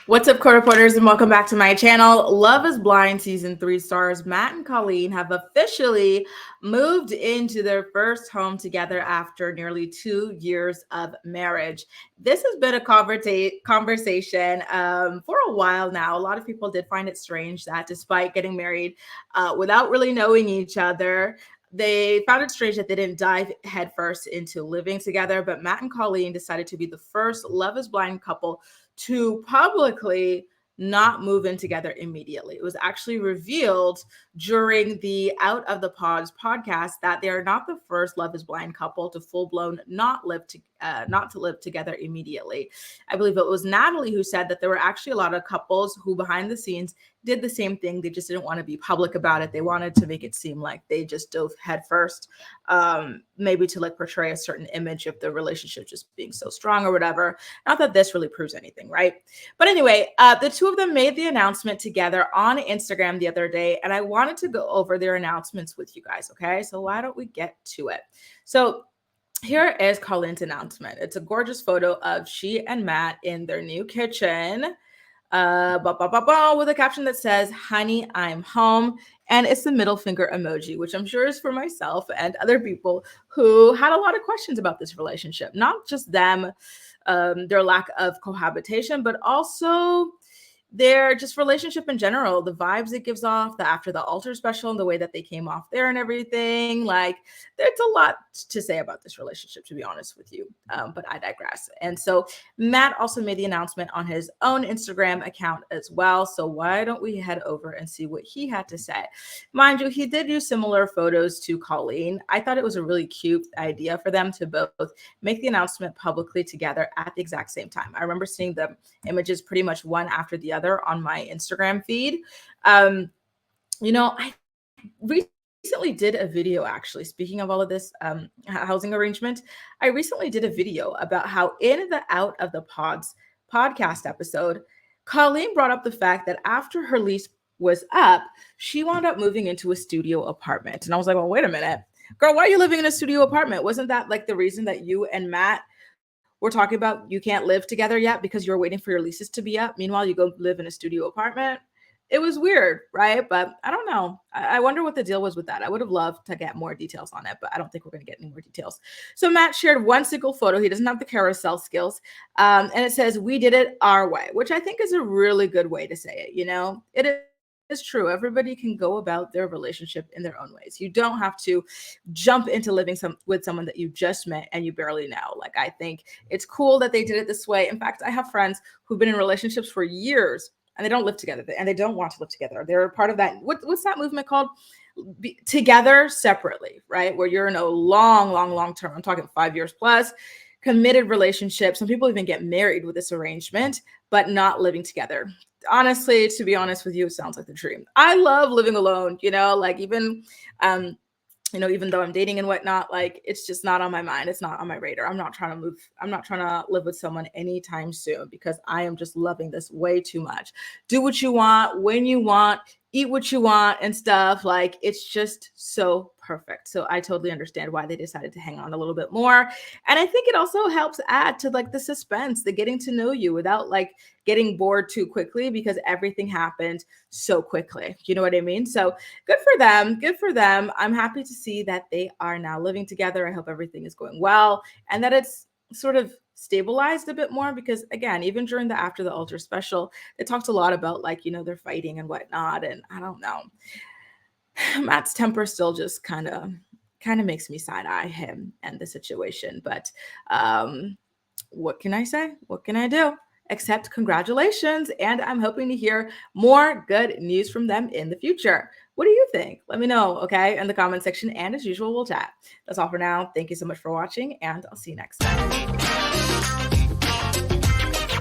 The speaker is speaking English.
What's up, co-reporters, and welcome back to my channel. Love is Blind Season 3 stars Matt and Colleen have officially moved into their first home together after nearly 2 years of marriage. This has been a conversation for a while now. A lot of people did find it strange that despite getting married without really knowing each other, they found it strange that they didn't dive headfirst into living together. But Matt and Colleen decided to be the first Love is Blind couple to publicly not move in together immediately. It was actually revealed during the Out of the Pods podcast that they are not the first Love is Blind couple to full-blown not to live together immediately. I believe it was Natalie who said that there were actually a lot of couples who behind the scenes did the same thing. They just didn't want to be public about it. They wanted to make it seem like they just dove headfirst, maybe to like portray a certain image of the relationship just being so strong or whatever. Not that this really proves anything, right? But anyway, the two of them made the announcement together on Instagram the other day, and I wanted to go over their announcements with you guys, okay? So why don't we get to it? So here is Colleen's announcement. It's a gorgeous photo of she and Matt in their new kitchen with a caption that says, "Honey, I'm home." And it's the middle finger emoji, which I'm sure is for myself and other people who had a lot of questions about this relationship. Not just them, their lack of cohabitation, but also their just relationship in general, the vibes it gives off, the after the altar special and the way that they came off there and everything. Like, there's a lot to say about this relationship, to be honest with you, but I digress. And so Matt also made the announcement on his own Instagram account as well. So why don't we head over and see what he had to say? Mind you, he did use similar photos to Colleen. I thought it was a really cute idea for them to both make the announcement publicly together at the exact same time. I remember seeing the images pretty much one after the other on my Instagram feed. I recently did a video, actually, speaking of all of this housing arrangement, I recently did a video about how in the Out of the Pods podcast episode, Colleen brought up the fact that after her lease was up, she wound up moving into a studio apartment. And I was like, well, wait a minute, girl, why are you living in a studio apartment? Wasn't that like the reason that you and Matt we're talking about you can't live together yet because you're waiting for your leases to be up? Meanwhile, you go live in a studio apartment. It was weird, right? But I don't know. I wonder what the deal was with that. I would have loved to get more details on it, but I don't think we're going to get any more details. So Matt shared one single photo. He doesn't have the carousel skills. And it says, "We did it our way," which I think is a really good way to say it. It's true. Everybody can go about their relationship in their own ways. You don't have to jump into living with someone that you just met and you barely know. Like, I think it's cool that they did it this way. In fact, I have friends who've been in relationships for years and they don't live together and they don't want to live together. They're part of that. What's that movement called? Together separately, right? Where you're in a long term, I'm talking 5 years plus, committed relationship. Some people even get married with this arrangement, but not living together. Honestly, to be honest with you, it sounds like the dream. I love living alone, like even though I'm dating and whatnot, like it's just not on my mind. It's not on my radar. I'm not trying to move. I'm not trying to live with someone anytime soon because I am just loving this way too much. Do what you want, when you want, eat what you want and stuff. Like, it's just so perfect. So I totally understand why they decided to hang on a little bit more. And I think it also helps add to like the suspense, the getting to know you without like getting bored too quickly because everything happened so quickly. You know what I mean? So good for them. Good for them. I'm happy to see that they are now living together. I hope everything is going well and that it's sort of stabilized a bit more because, again, even during the After the Altar special, they talked a lot about like, they're fighting and whatnot. And I don't know. Matt's temper still just kind of makes me side eye him and the situation. But what can I say? What can I do? Except congratulations. And I'm hoping to hear more good news from them in the future. What do you think? Let me know, okay, in the comment section. And as usual, we'll chat. That's all for now. Thank you so much for watching, and I'll see you next time.